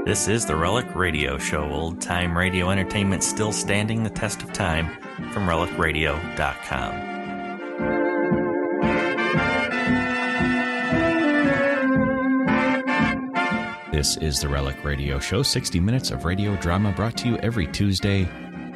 This is the Relic Radio Show, old-time radio entertainment still standing the test of time from relicradio.com. This is the Relic Radio Show, 60 minutes of radio drama brought to you every Tuesday.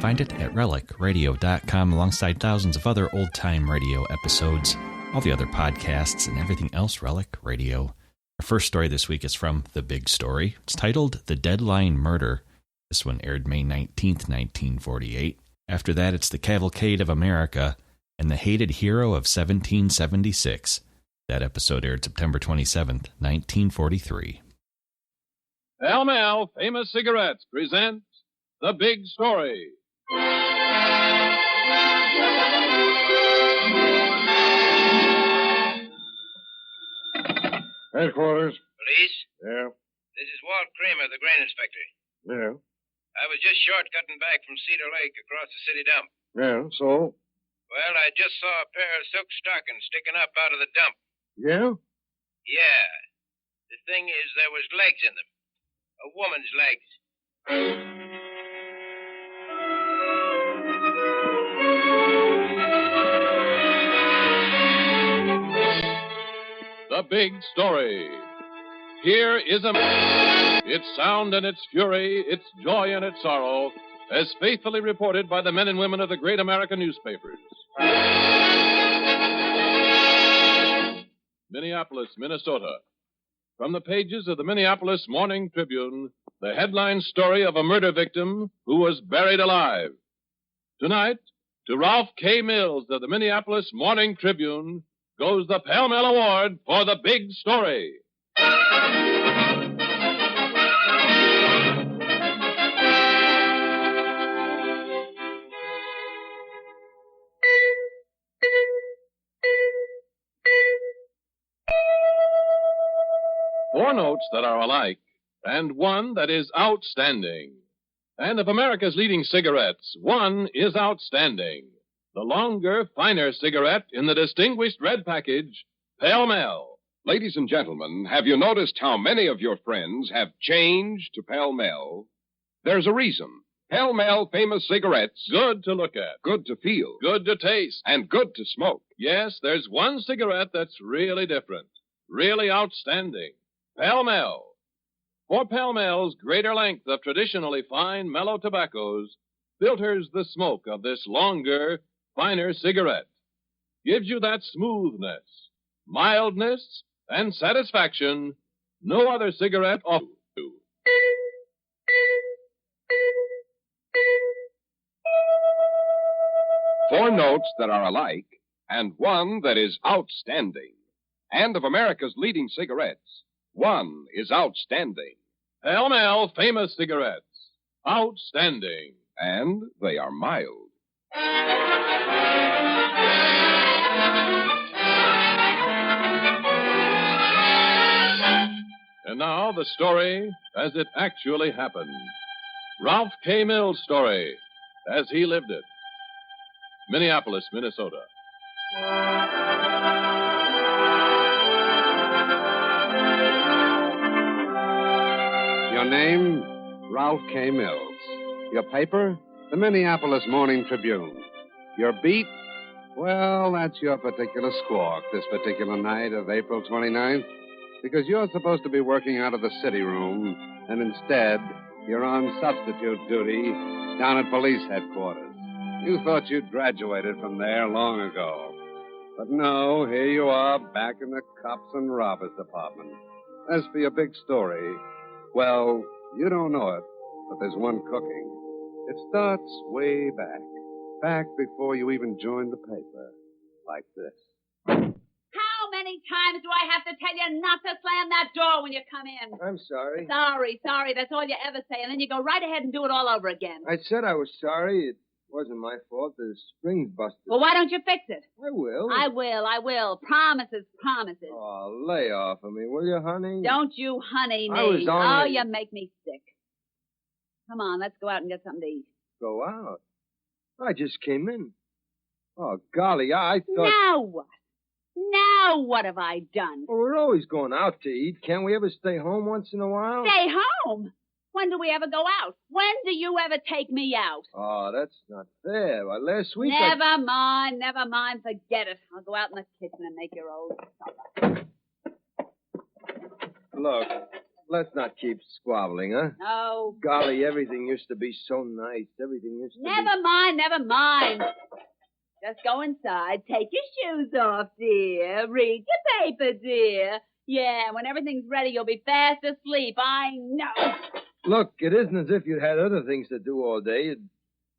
Find it at relicradio.com alongside thousands of other old-time radio episodes, all the other podcasts, and everything else Relic Radio. Our first story this week is from The Big Story. It's titled The Deadline Murder. This one aired May 19th, 1948. After that, it's The Cavalcade of America and The Hated Hero of 1776. That episode aired September 27th, 1943. Pall Mall Famous Cigarettes presents The Big Story. Headquarters. Police? Yeah. This is Walt Kramer, the grain inspector. Yeah. I was just shortcutting back from Cedar Lake across the city dump. Yeah, so? Well, I just saw a pair of silk stockings sticking up out of the dump. Yeah? Yeah. The thing is, there was legs in them. A woman's legs. The Big Story. Here is its sound and its fury, its joy and its sorrow, as faithfully reported by the men and women of the great American newspapers. Minneapolis, Minnesota. From the pages of the Minneapolis Morning Tribune, the headline story of a murder victim who was buried alive. Tonight, to Ralph K. Mills of the Minneapolis Morning Tribune goes the Pall Mall Award for The Big Story. Four notes that are alike, and one that is outstanding. And of America's leading cigarettes, one is outstanding. The longer, finer cigarette in the distinguished red package, Pall Mall. Ladies and gentlemen, have you noticed how many of your friends have changed to Pall Mall? There's a reason. Pall Mall Famous Cigarettes. Good to look at. Good to feel. Good to taste. And good to smoke. Yes, there's one cigarette that's really different. Really outstanding. Pall Mall. For Pall Mall's greater length of traditionally fine, mellow tobaccos filters the smoke of this longer, finer cigarette. Gives you that smoothness, mildness, and satisfaction no other cigarette offers you. Four notes that are alike, and one that is outstanding. And of America's leading cigarettes, one is outstanding. Pall Mall Famous Cigarettes. Outstanding. And they are mild. And now the story as it actually happened. Ralph K. Mills' story as he lived it. Minneapolis, Minnesota. Your name? Ralph K. Mills. Your paper? The Minneapolis Morning Tribune. Your beat? Well, that's your particular squawk this particular night of April 29th. Because you're supposed to be working out of the city room, and instead, you're on substitute duty down at police headquarters. You thought you'd graduated from there long ago. But no, here you are, back in the cops and robbers department. As for your big story, well, you don't know it, but there's one cooking. It starts way back before you even joined the paper, like this. How many times do I have to tell you not to slam that door when you come in? I'm sorry. Sorry, that's all you ever say, and then you go right ahead and do it all over again. I said I was sorry. It wasn't my fault. The spring's busted. Well, why don't you fix it? I will. I will. Promises. Oh, lay off of me, will you, honey? Don't you honey me. I was on Oh, the- you make me sick. Come on, let's go out and get something to eat. Go out. I just came in. Oh, golly, I thought... Now what? Now what have I done? Well, we're always going out to eat. Can't we ever stay home once in a while? Stay home? When do we ever go out? When do you ever take me out? Oh, that's not fair. Well, last week Never mind. Forget it. I'll go out in the kitchen and make your old supper. Look, let's not keep squabbling, huh? No. Golly, everything used to be so nice. Everything used to Never mind. Just go inside. Take your shoes off, dear. Read your paper, dear. Yeah, when everything's ready, you'll be fast asleep. I know. Look, it isn't as if you'd had other things to do all day. Is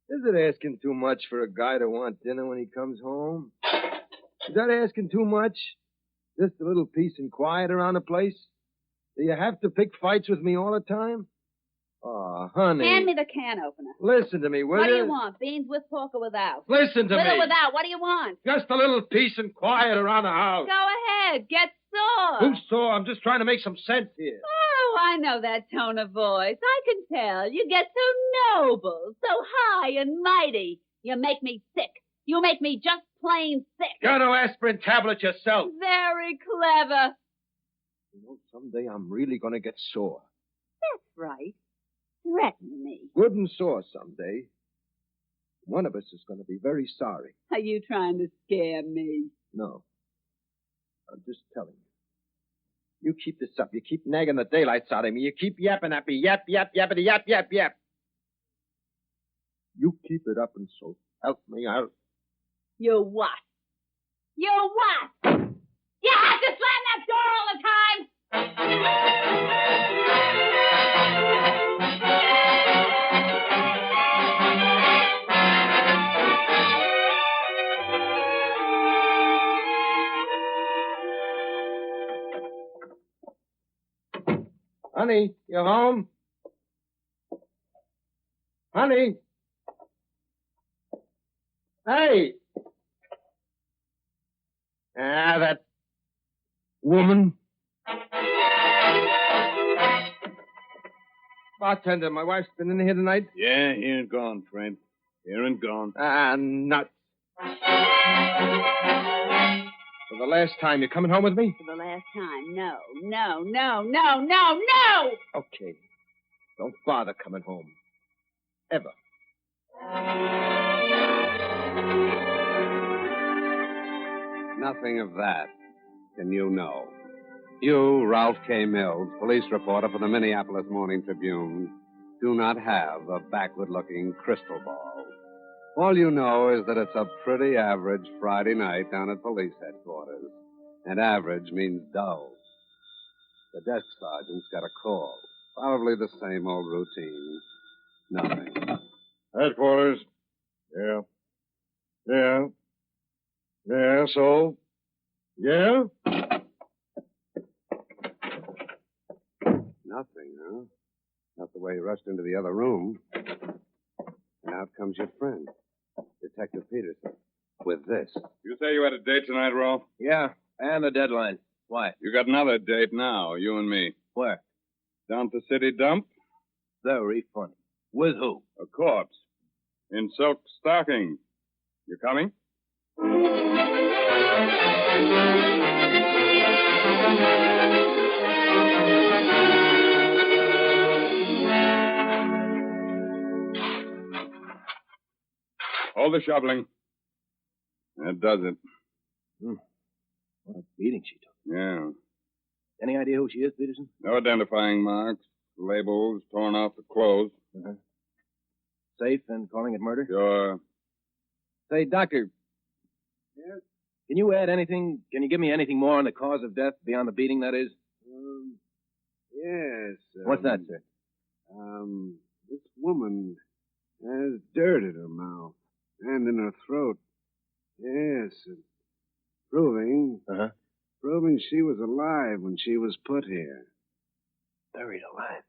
it asking too much for a guy to want dinner when he comes home? Is that asking too much? Just a little peace and quiet around the place? Do you have to pick fights with me all the time? Oh, honey. Hand me the can opener. Listen to me, will you? What do you want? Beans with pork or without? Listen to With me. or without? What do you want? Just a little peace and quiet around the house. Go ahead. Get sore. Who saw? I'm just trying to make some sense here. Oh, I know that tone of voice. I can tell. You get so noble, so high and mighty. You make me sick. You make me just plain sick. Got no aspirin tablet yourself. Very clever. You know, someday I'm really going to get sore. That's right. Threaten me. Good and sore someday. One of us is going to be very sorry. Are you trying to scare me? No. I'm just telling you. You keep this up. You keep nagging the daylights out of me. You keep yapping at me. Yap, yappity, yap. You keep it up, and so help me out. You what? You what? You have to slam that door all the time? Honey, you home? Honey? Hey! That woman. Bartender, my wife's been in here tonight? Yeah, here and gone, Fred. Here and gone. Nuts. For the last time, you coming home with me? For the last time, no. Okay. Don't bother coming home. Ever. Nothing of that can you know. You, Ralph K. Mills, police reporter for the Minneapolis Morning Tribune, do not have a backward-looking crystal ball. All you know is that it's a pretty average Friday night down at police headquarters. And average means dull. The desk sergeant's got a call. Probably the same old routine. Nothing. Headquarters. Yeah. So? Yeah? Nothing, huh? Not the way he rushed into the other room. And out comes your friend, Detective Peterson, with this. You say you had a date tonight, Ralph? Yeah, and a deadline. Why? You got another date now, you and me. Where? Down at the city dump? Very funny. With who? A corpse. In silk stockings. You coming? Hold the shoveling. That does it. What a beating she took. Yeah. Any idea who she is, Peterson? No identifying marks, labels, torn off the clothes. Uh-huh. Safe and calling it murder? Sure. Say, Doctor. Yes? Can you add anything? Can you give me anything more on the cause of death beyond the beating, that is? Yes. What's that, sir? This woman has dirt in her mouth and in her throat. Yes. Proving she was alive when she was put here. Buried alive.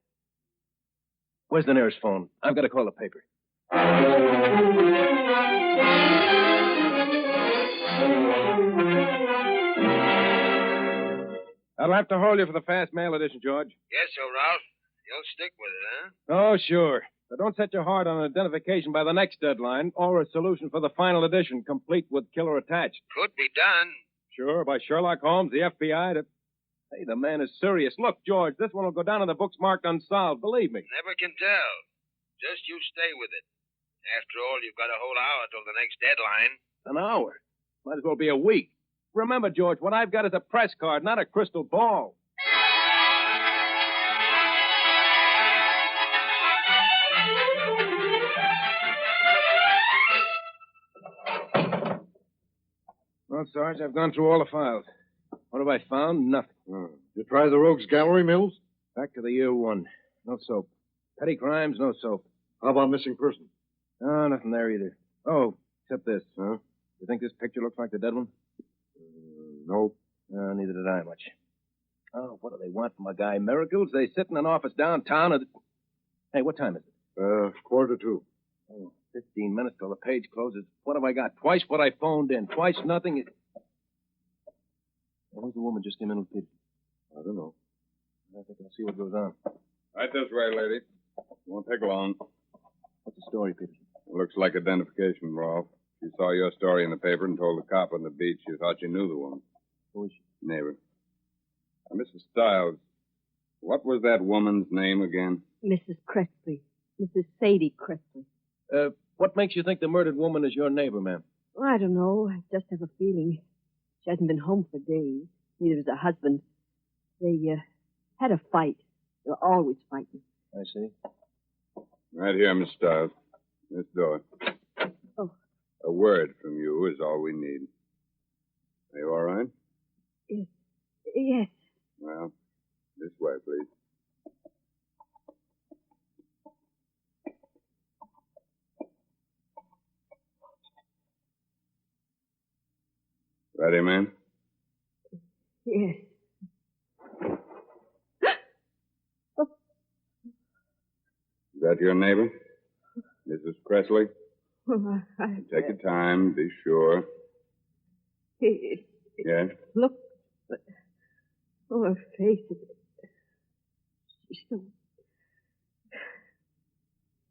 Where's the nearest phone? I've got to call the paper. I'll have to hold you for the fast mail edition, George. Yes, so, Ralph. You'll stick with it, huh? Oh, sure. But don't set your heart on identification by the next deadline or a solution for the final edition, complete with killer attached. Could be done. Sure, by Sherlock Holmes, the FBI, to... Hey, the man is serious. Look, George, this one will go down in the books marked unsolved. Believe me. Never can tell. Just you stay with it. After all, you've got a whole hour till the next deadline. An hour. Might as well be a week. Remember, George, what I've got is a press card, not a crystal ball. Well, Sarge, I've gone through all the files. What have I found? Nothing. You try the Rogues Gallery, Mills? Back to the year one. No soap. Petty crimes, no soap. How about missing person? Oh, nothing there either. Oh, except this. Huh? You think this picture looks like the dead one? Nope. Neither did I much. Oh, what do they want from a guy? Miracles? They sit in an office downtown and... Hey, what time is it? 1:45. Oh, 15 minutes till the page closes. What have I got? Twice what I phoned in. Twice nothing. Who's the woman just came in with Peter? I don't know. I think I'll see what goes on. Right this way, lady. Won't take long. What's the story, Peterson? Looks like identification, Rolf. She saw your story in the paper and told the cop on the beach she thought you knew the woman. Who is she? Neighbor. Mrs. Stiles, what was that woman's name again? Mrs. Cressley. Mrs. Sadie Cressley. What makes you think the murdered woman is your neighbor, ma'am? Oh, I don't know. I just have a feeling. She hasn't been home for days. Neither has her husband. They had a fight. They were always fighting. I see. Right here, Miss Stiles. This door. Oh. A word from you is all we need. Are you all right? Yes. Yes. Well, this way, please. Ready, man? Yes. Is that your neighbor? Mrs. Cressley? Oh, Take your time. Be sure. Yes? Look. Oh, her face. She's so...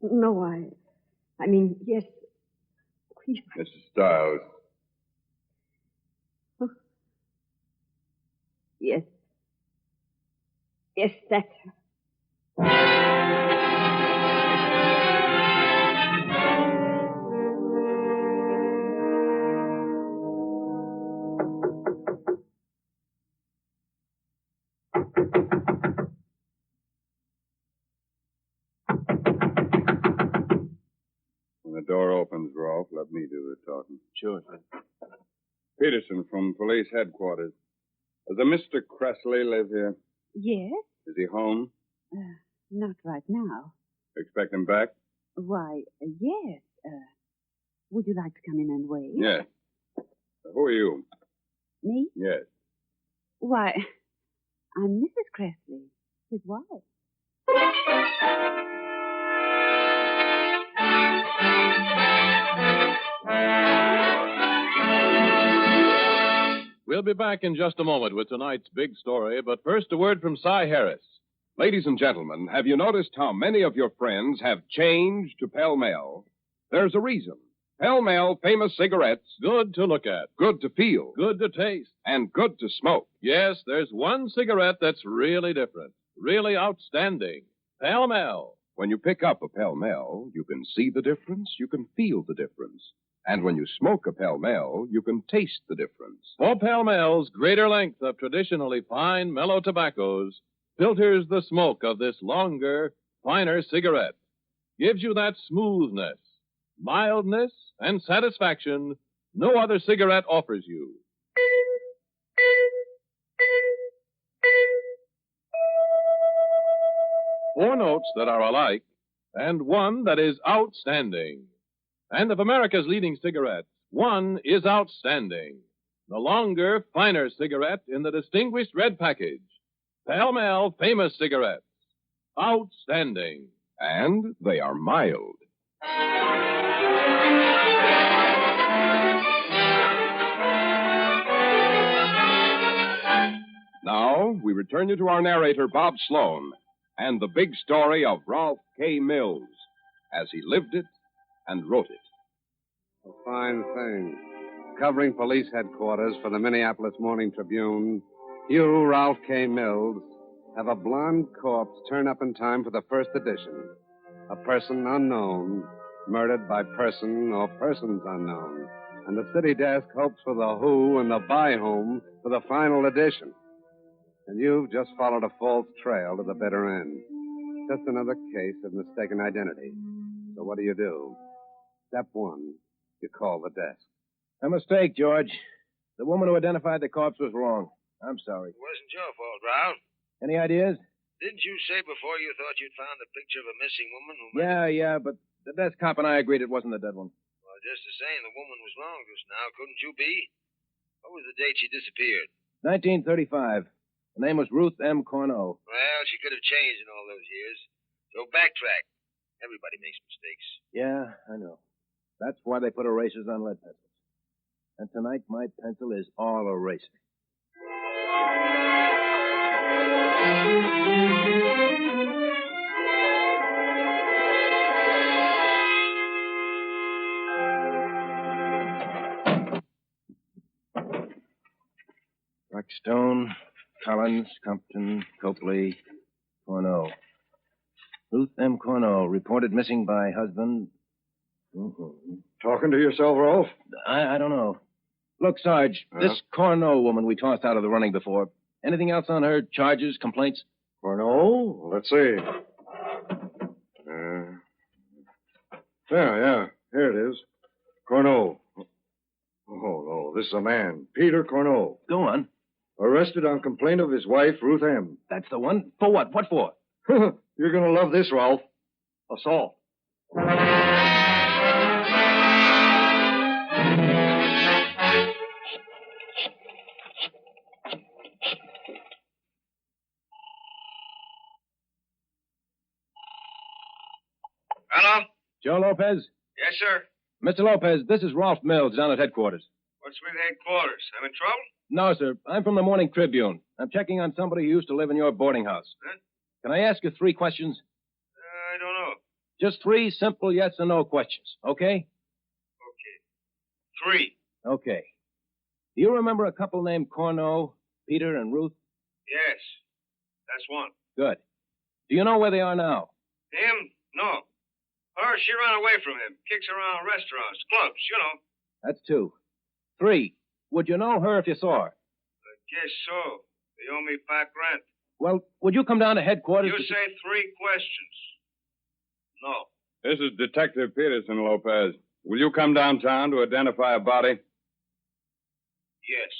No, I mean, yes. Please. Mrs. Stiles. Oh. Yes. Yes, that's her. When the door opens, Rolf, let me do the talking. Sure. Peterson from police headquarters. Does a Mr. Cressley live here? Yes? Is he home? Not right now. Expect him back? Why, yes. Would you like to come in and wait? Yes. Who are you? Me? Yes. Why, I'm Mrs. Cressley, his wife. We'll be back in just a moment with tonight's big story, but first a word from Cy Harris. Ladies and gentlemen, have you noticed how many of your friends have changed to Pell Mell? There's a reason. Pell Mell famous cigarettes, Good to look at, good to feel, good to taste. and good to smoke. Yes, there's one cigarette that's really different, really outstanding. Pall Mall. When you pick up a Pell Mell, you can see the difference, you can feel the difference. And when you smoke a Pell Mell, you can taste the difference. For Pall Mall's greater length of traditionally fine, mellow tobaccos filters the smoke of this longer, finer cigarette. Gives you that smoothness, mildness, and satisfaction no other cigarette offers you. Four notes that are alike, and one that is outstanding. And of America's leading cigarettes, one is outstanding. The longer, finer cigarette in the distinguished red package. Pall Mall famous cigarettes. Outstanding. And they are mild. Now, we return you to our narrator, Bob Sloan, and the big story of Ralph K. Mills, as he lived it and wrote it. A fine thing. Covering police headquarters for the Minneapolis Morning Tribune, you, Ralph K. Mills, have a blonde corpse turn up in time for the first edition. A person unknown, murdered by person or persons unknown. And the city desk hopes for the who and the by whom for the final edition. And you've just followed a false trail to the bitter end. Just another case of mistaken identity. So what do? Step one, you call the desk. A mistake, George. The woman who identified the corpse was wrong. I'm sorry. It wasn't your fault, Ralph. Any ideas? Didn't you say before you thought you'd found a picture of a missing woman who... Yeah, but the desk cop and I agreed it wasn't the dead one. Well, just the same, the woman was wrong just now. Couldn't you be? What was the date she disappeared? 1935. Her name was Ruth M. Corneau. Well, she could have changed in all those years. So backtrack. Everybody makes mistakes. Yeah, I know. That's why they put erasers on lead pencils. And tonight, my pencil is all eraser. Blackstone, Collins, Compton, Copley, Corneau. Ruth M. Corneau, reported missing by husband. Talking to yourself, Rolf? I don't know. Look, Sarge, this Corneau woman we tossed out of the running before. Anything else on her? Charges, complaints? Corneau? Let's see. Yeah. Here it is. Corneau. Oh, no, this is a man. Peter Corneau. Go on. Arrested on complaint of his wife, Ruth M. That's the one. For what? What for? You're going to love this, Ralph. Assault. Hello? Joe Lopez? Yes, sir. Mr. Lopez, this is Rolf Mills down at headquarters. What's with headquarters? I'm in trouble? No, sir. I'm from the Morning Tribune. I'm checking on somebody who used to live in your boarding house. Huh? Can I ask you 3 questions? I don't know. Just 3 simple yes or no questions, okay? Okay. 3. Okay. Do you remember a couple named Corneau, Peter and Ruth? Yes. That's one. Good. Do you know where they are now? Him? No. Her, she ran away from him. Kicks around restaurants, clubs, you know. That's 2. 3. Would you know her if you saw her? I guess so. They owe me back rent. Well, would you come down to headquarters? You say 3 questions. No. This is Detective Peterson, Lopez. Will you come downtown to identify a body? Yes.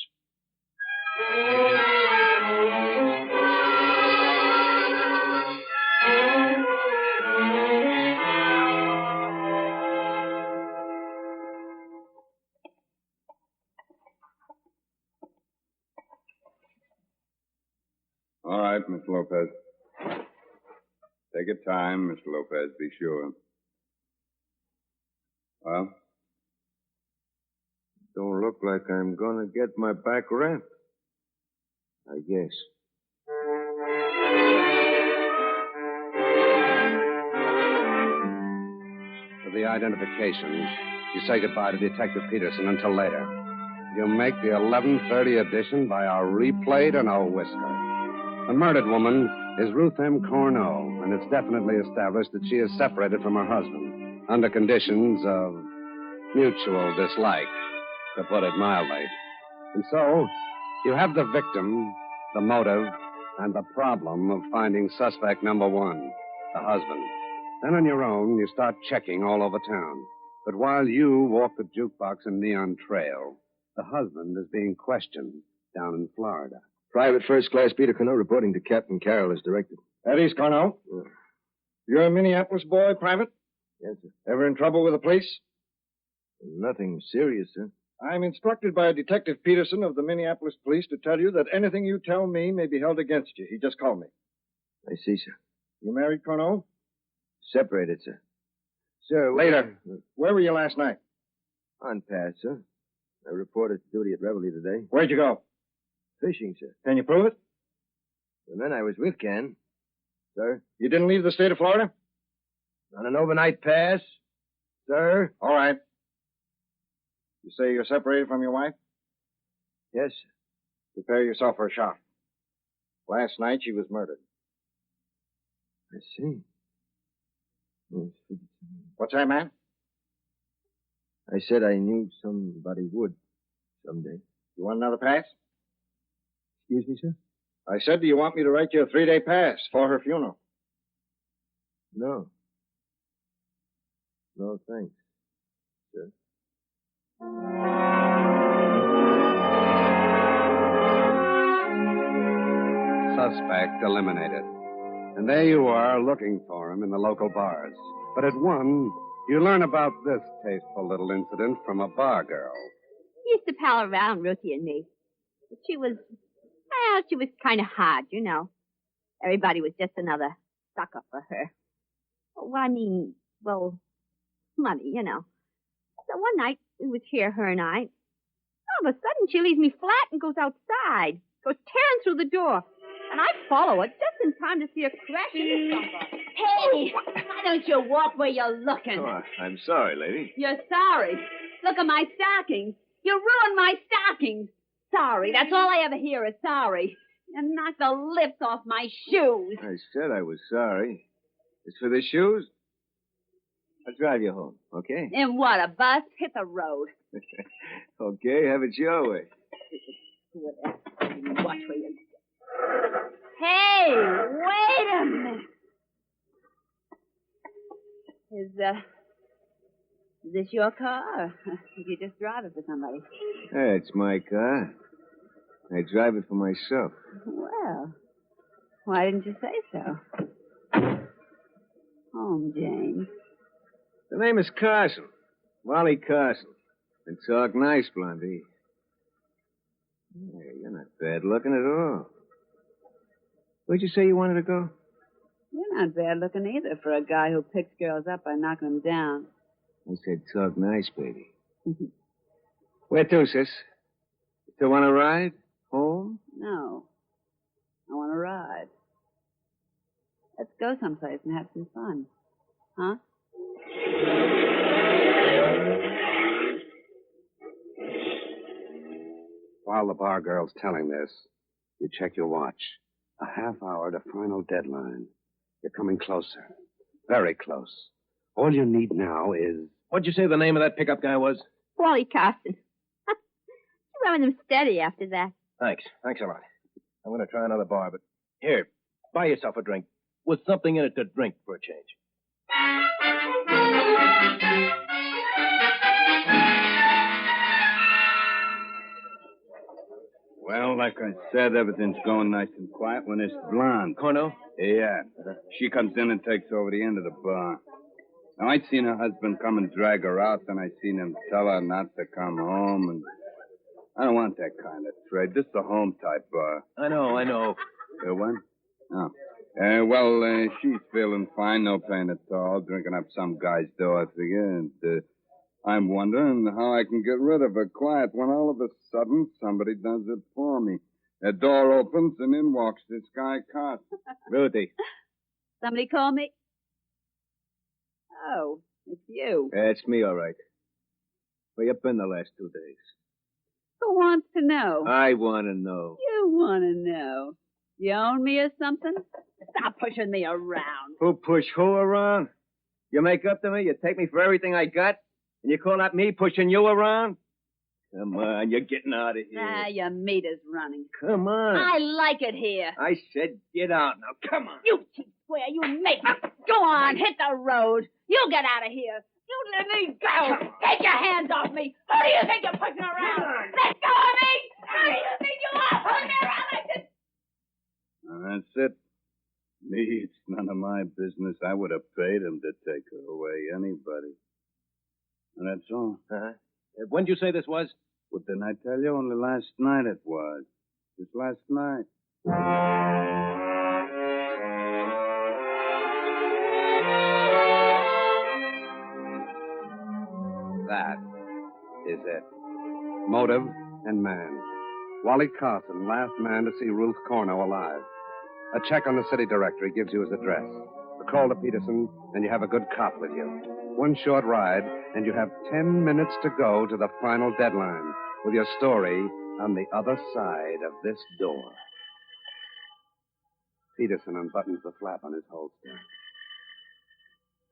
All right, Mr. Lopez. Take your time, Mr. Lopez, be sure. Well? Don't look like I'm going to get my back rent. I guess. For the identification, you say goodbye to Detective Peterson until later. You make the 11:30 edition by a replayed and a whisker. The murdered woman is Ruth M. Corneau, and it's definitely established that she is separated from her husband under conditions of mutual dislike, to put it mildly. And so, you have the victim, the motive, and the problem of finding suspect number 1, the husband. Then on your own, you start checking all over town. But while you walk the jukebox and neon trail, the husband is being questioned down in Florida. Private First Class Peter Corneau reporting to Captain Carroll as directed. That is, Corneau. You're a Minneapolis boy, Private? Yes, sir. Ever in trouble with the police? Nothing serious, sir. I'm instructed by Detective Peterson of the Minneapolis Police to tell you that anything you tell me may be held against you. He just called me. I see, sir. You married, Corneau? Separated, sir. Sir, later. Where were you last night? On pass, sir. I reported duty at Reveille today. Where'd you go? Fishing, sir. Can you prove it? The men I was with can. Sir? You didn't leave the state of Florida? On an overnight pass, sir? All right. You say you're separated from your wife? Yes, sir. Prepare yourself for a shock. Last night she was murdered. I see. Yes. What's that, man? I said I knew somebody would someday. You want another pass? Excuse me, sir? I said, do you want me to write you a 3-day pass for her funeral? No. No, thanks, sir. Suspect eliminated. And there you are looking for him in the local bars. But at one, you learn about this tasteful little incident from a bar girl. He used to pal around, Ruthie and me. But she was kind of hard, you know. Everybody was just another sucker for her. Well, I mean, money, you know. So one night, we was here, her and I. All of a sudden, she leaves me flat and goes outside. Goes tearing through the door. And I follow her just in time to see her crash into somebody. Hey, why don't you walk where you're looking? Oh, I'm sorry, lady. You're sorry. Look at my stockings. You ruined my stockings. Sorry. That's all I ever hear is sorry. You knocked the lips off my shoes. I said I was sorry. As for the shoes, I'll drive you home, okay? In what, a bus? Hit the road. Okay, have it your way. Watch where you... Hey, wait a minute. Is this your car, or did you just drive it for somebody? Hey, it's my car. I drive it for myself. Well, why didn't you say so? Home, James. The name is Carson. Wally Carson. And talk nice, Blondie. Hey, you're not bad looking at all. Where'd you say you wanted to go? You're not bad looking either for a guy who picks girls up by knocking them down. I said talk nice, baby. Where to, sis? Still want to ride? Home? No. I want to ride. Let's go someplace and have some fun. Huh? While the bar girl's telling this, you check your watch. A half hour to final deadline. You're coming closer. Very close. All you need now is... What'd you say the name of that pickup guy was? Wally Carson. You're having them steady after that. Thanks. Thanks a lot. I'm going to try another bar, but... Here, buy yourself a drink. With something in it to drink for a change. Well, like I said, everything's going nice and quiet when this blonde... Cornell? Yeah. She comes in and takes over the end of the bar. Now, I'd seen her husband come and drag her out, then I seen him tell her not to come home, and... I don't want that kind of trade. This is a home-type bar. I know. What? Oh. She's feeling fine, no pain at all, drinking up some guy's dough, I figure, and I'm wondering how I can get rid of her quiet when all of a sudden somebody does it for me. The door opens and in walks this guy Carson. Ruthie. Somebody call me? Oh, it's you. It's me, all right. Where you been the last 2 days? Who wants to know? I want to know. You want to know. You own me or something? Stop pushing me around. Who push who around? You make up to me? You take me for everything I got? And you call that me pushing you around? Come on, you're getting out of here. Ah, your meter's running. Come on. I like it here. I said get out now. Come on. You cheap square, you make me. Go on, hit the road. You get out of here. You let me go. Take your hands off me. Who do you think you're pushing around? Let go of me. Who do you think you are pushing me around like this? That's it. Me, it's none of my business. I would have paid him to take her away, anybody. And that's all. Uh-huh. When'd you say this was? Well, didn't I tell you? Only last night it was. Just last night. That is it. Motive and man. Wally Carson, last man to see Ruth Corno alive. A check on the city directory gives you his address. The Calder Peterson, and you have a good cop with you. One short ride, and you have 10 minutes to go to the final deadline with your story on the other side of this door. Peterson unbuttons the flap on his holster.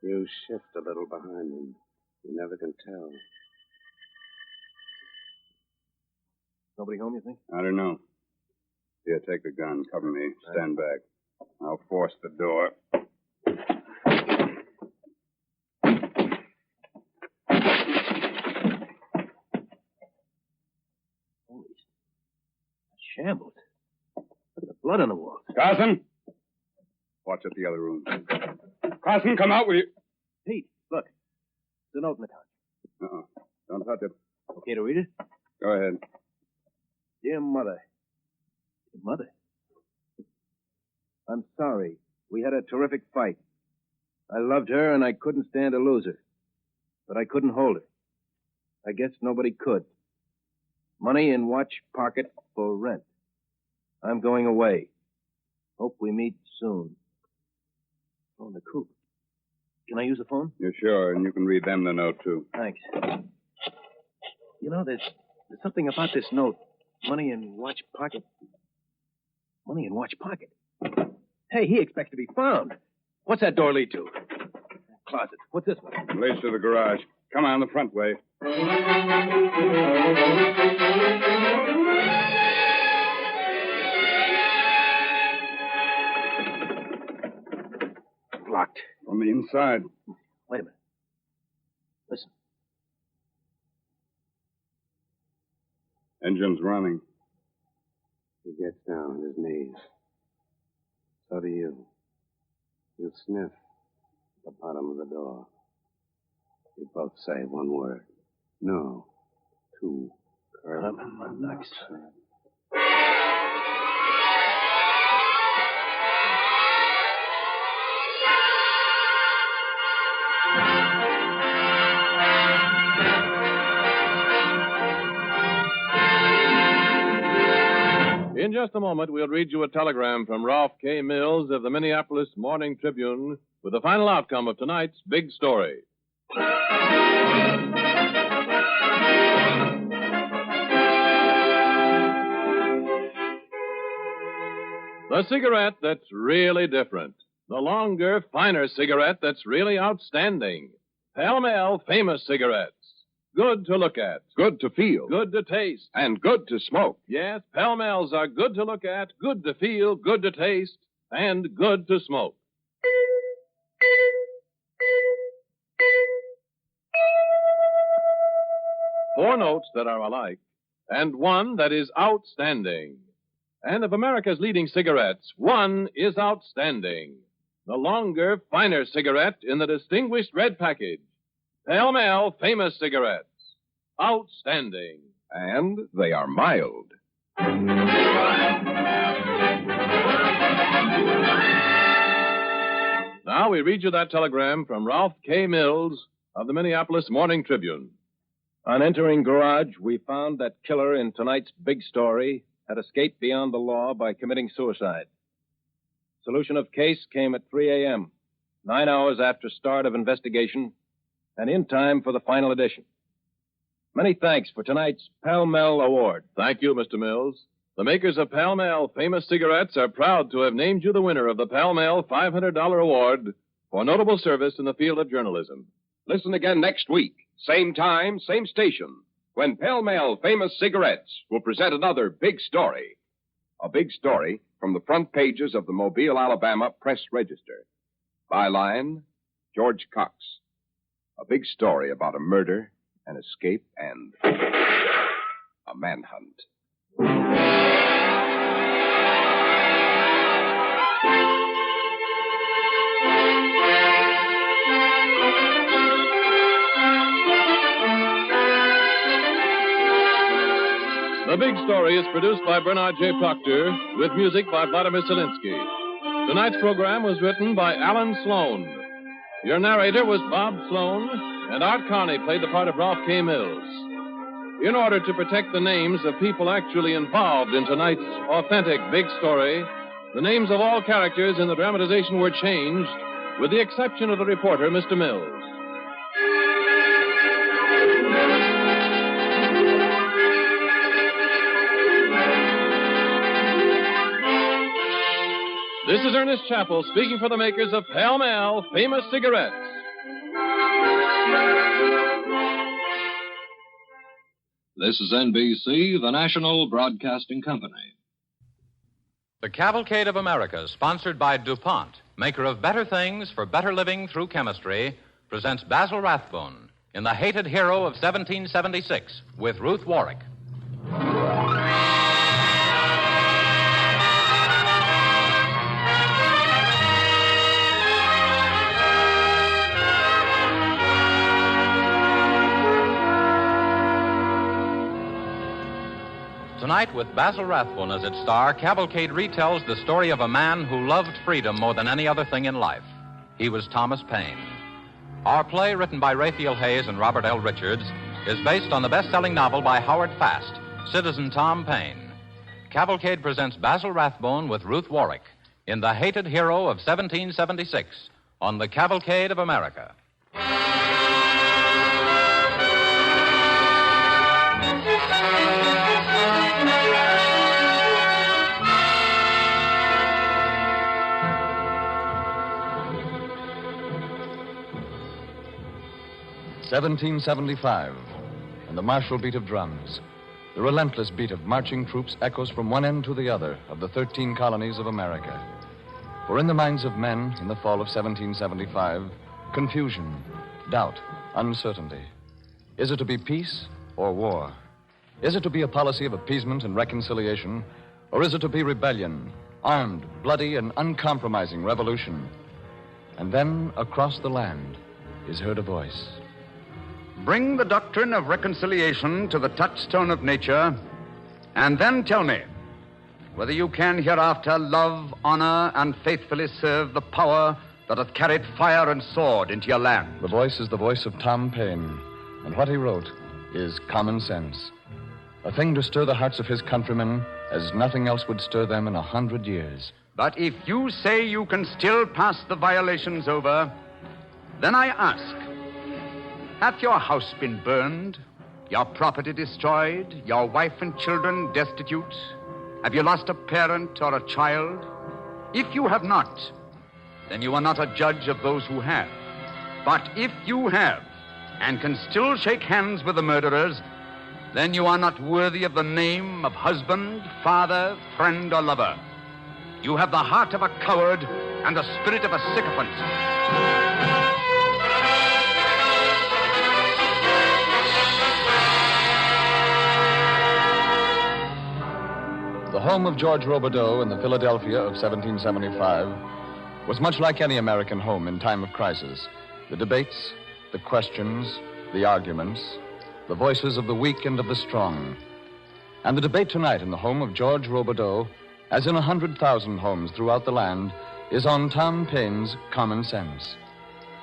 You shift a little behind him. You never can tell. Nobody home, you think? I don't know. Here, take the gun. Cover me. Stand back. I'll force the door. Holy... Shambles. Look at the blood on the walls. Carson! Watch at the other room. Carson, come out with you. Pete, look. There's a note in the couch. Uh-uh. Don't touch it. Okay to read it? Go ahead. Dear Mother. Dear Mother? I'm sorry. We had a terrific fight. I loved her and I couldn't stand to lose her. But I couldn't hold her. I guess nobody could. Money in watch pocket for rent. I'm going away. Hope we meet soon. Oh, the coop. Can I use the phone? You're sure, and you can read them the note, too. Thanks. You know, there's something about this note. Money in watch pocket. Money in watch pocket. Hey, he expects to be found. What's that door lead to? Closet. What's this one? Leads to the garage. Come on, the front way. Locked. From the inside. Wait a minute. Listen. Engine's running. He gets down on his knees. So do you. You sniff at the bottom of the door. You both say one word. No. Two. Curl. My nuts. In just a moment, we'll read you a telegram from Ralph K. Mills of the Minneapolis Morning Tribune with the final outcome of tonight's big story. The cigarette that's really different. The longer, finer cigarette that's really outstanding. Pall Mall Famous Cigarettes. Good to look at. Good to feel. Good to taste. And good to smoke. Yes, Pall Malls are good to look at, good to feel, good to taste, and good to smoke. Four notes that are alike, and one that is outstanding. And of America's leading cigarettes, one is outstanding. The longer, finer cigarette in the distinguished red package. Pall Mall Famous Cigarettes. Outstanding. And they are mild. Now we read you that telegram from Ralph K. Mills of the Minneapolis Morning Tribune. On entering garage, we found that killer in tonight's big story had escaped beyond the law by committing suicide. Solution of case came at 3 a.m., 9 hours after start of investigation, and in time for the final edition. Many thanks for tonight's Pall Mall Award. Thank you, Mr. Mills. The makers of Pall Mall Famous Cigarettes are proud to have named you the winner of the Pall Mall $500 Award for notable service in the field of journalism. Listen again next week, same time, same station, when Pall Mall Famous Cigarettes will present another big story. A big story from the front pages of the Mobile, Alabama Press Register. Byline, George Cox. A big story about a murder, an escape, and a manhunt. The Big Story is produced by Bernard J. Proctor, with music by Vladimir Zelinsky. Tonight's program was written by Alan Sloan. Your narrator was Bob Sloan, and Art Carney played the part of Ralph K. Mills. In order to protect the names of people actually involved in tonight's authentic Big Story, the names of all characters in the dramatization were changed, with the exception of the reporter, Mr. Mills. This is Ernest Chappell speaking for the makers of Pall Mall Famous Cigarettes. This is NBC, the national broadcasting company. The Cavalcade of America, sponsored by DuPont, maker of better things for better living through chemistry, presents Basil Rathbone in The Hated Hero of 1776 with Ruth Warwick. Tonight, with Basil Rathbone as its star, Cavalcade retells the story of a man who loved freedom more than any other thing in life. He was Thomas Paine. Our play, written by Raphael Hayes and Robert L. Richards, is based on the best-selling novel by Howard Fast, Citizen Tom Paine. Cavalcade presents Basil Rathbone with Ruth Warwick in The Hated Hero of 1776 on the Cavalcade of America. 1775, and the martial beat of drums. The relentless beat of marching troops echoes from one end to the other of the 13 colonies of America. For in the minds of men in the fall of 1775, confusion, doubt, uncertainty. Is it to be peace or war? Is it to be a policy of appeasement and reconciliation, or is it to be rebellion, armed, bloody, and uncompromising revolution? And then, across the land, is heard a voice. Bring the doctrine of reconciliation to the touchstone of nature, and then tell me whether you can hereafter love, honor, and faithfully serve the power that hath carried fire and sword into your land. The voice is the voice of Tom Paine, and what he wrote is common sense. A thing to stir the hearts of his countrymen as nothing else would stir them in 100 years. But if you say you can still pass the violations over, then I ask, hath your house been burned, your property destroyed, your wife and children destitute? Have you lost a parent or a child? If you have not, then you are not a judge of those who have. But if you have, and can still shake hands with the murderers, then you are not worthy of the name of husband, father, friend, or lover. You have the heart of a coward and the spirit of a sycophant. The home of George Robideau in the Philadelphia of 1775 was much like any American home in time of crisis. The debates, the questions, the arguments, the voices of the weak and of the strong. And the debate tonight in the home of George Robideau, as in 100,000 homes throughout the land, is on Tom Paine's common sense.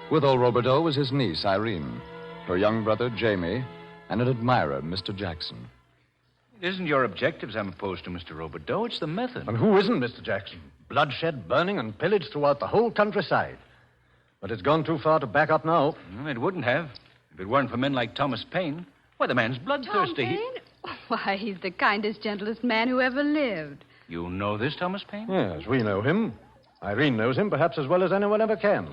With old Robideau was his niece, Irene, her young brother, Jamie, and an admirer, Mr. Jackson. It isn't your objectives I'm opposed to, Mr. Robideau. It's the method. And who isn't, Mr. Jackson? Bloodshed, burning, and pillage throughout the whole countryside. But it's gone too far to back up now. Well, it wouldn't have if it weren't for men like Thomas Paine. Why, the man's bloodthirsty. Tom Paine? Why, he's the kindest, gentlest man who ever lived. You know this, Thomas Paine? Yes, we know him. Irene knows him perhaps as well as anyone ever can.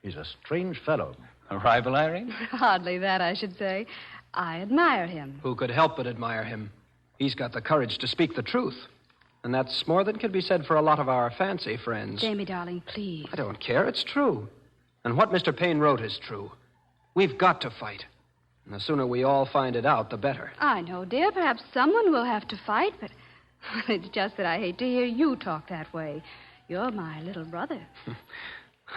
He's a strange fellow. A rival, Irene? Hardly that, I should say. I admire him. Who could help but admire him? He's got the courage to speak the truth. And that's more than can be said for a lot of our fancy friends. Jamie, darling, please. I don't care. It's true. And what Mr. Paine wrote is true. We've got to fight. And the sooner we all find it out, the better. I know, dear. Perhaps someone will have to fight, but it's just that I hate to hear you talk that way. You're my little brother.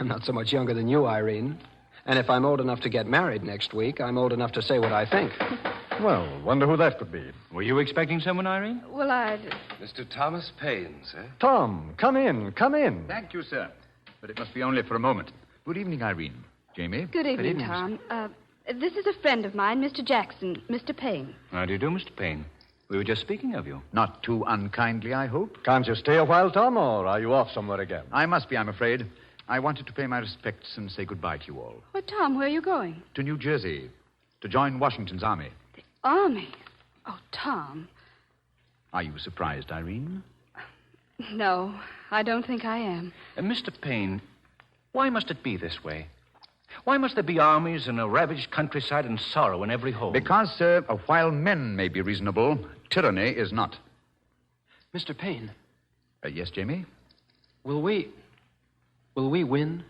I'm not so much younger than you, Irene. And if I'm old enough to get married next week, I'm old enough to say what I think. Well, wonder who that could be. Were you expecting someone, Irene? Well, Mr. Thomas Paine, sir. Tom, come in, come in. Thank you, sir. But it must be only for a moment. Good evening, Irene. Jamie? Good evening, Tom. This is a friend of mine, Mr. Jackson, Mr. Paine. How do you do, Mr. Paine? We were just speaking of you. Not too unkindly, I hope. Can't you stay a while, Tom, or are you off somewhere again? I must be, I'm afraid. I wanted to pay my respects and say goodbye to you all. Well, Tom, where are you going? To New Jersey, to join Washington's army. The army? Oh, Tom. Are you surprised, Irene? No, I don't think I am. Mr. Payne, why must it be this way? Why must there be armies and a ravaged countryside and sorrow in every home? Because, sir, while men may be reasonable, tyranny is not. Mr. Payne. Yes, Jamie? Will we win?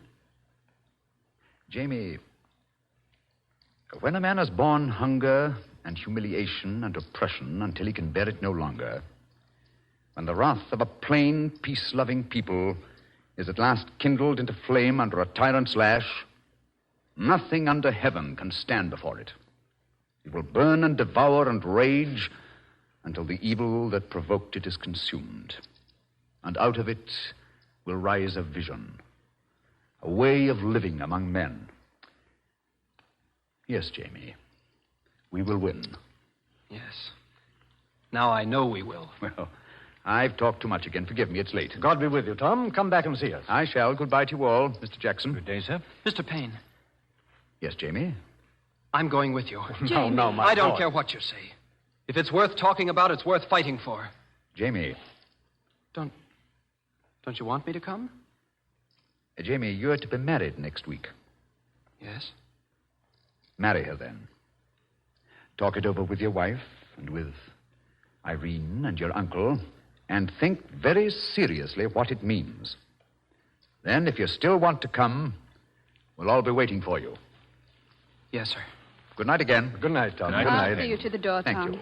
Jamie, when a man has borne hunger and humiliation and oppression until he can bear it no longer, when the wrath of a plain, peace-loving people is at last kindled into flame under a tyrant's lash, nothing under heaven can stand before it. It will burn and devour and rage until the evil that provoked it is consumed. And out of it will rise a vision, a way of living among men. Yes, Jamie, we will win. Yes. Now I know we will. Well, I've talked too much again. Forgive me, it's late. God be with you, Tom. Come back and see us. I shall. Goodbye to you all, Mr. Jackson. Good day, sir. Mr. Payne. Yes, Jamie? I'm going with you. Jamie. No, my I don't boy. care what you say. If it's worth talking about, it's worth fighting for. Jamie. Don't you want me to come? Jamie, you're to be married next week. Yes. Marry her, then. Talk it over with your wife and with Irene and your uncle, and think very seriously what it means. Then, if you still want to come, we'll all be waiting for you. Yes, sir. Good night again. Good night, Tom. Good Good night. I'll see you to the door, Thank Tom. you.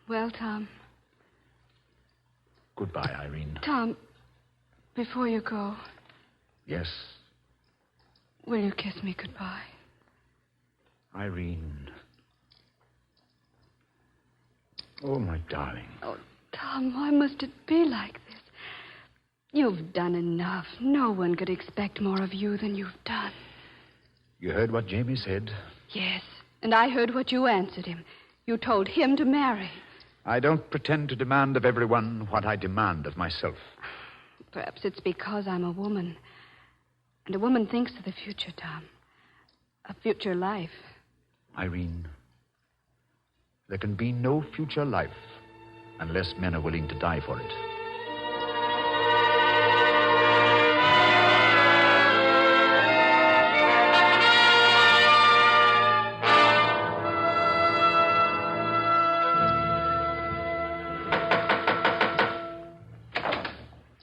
Well, Tom. Goodbye, Irene. Tom, before you go, Yes, will you kiss me goodbye? Irene. Oh, my darling. Oh, Tom, why must it be like this? You've done enough. No one could expect more of you than you've done. You heard what Jamie said? Yes, and I heard what you answered him. You told him to marry. I don't pretend to demand of everyone what I demand of myself. Perhaps it's because I'm a woman. And a woman thinks of the future, Tom. A future life. Irene, there can be no future life unless men are willing to die for it.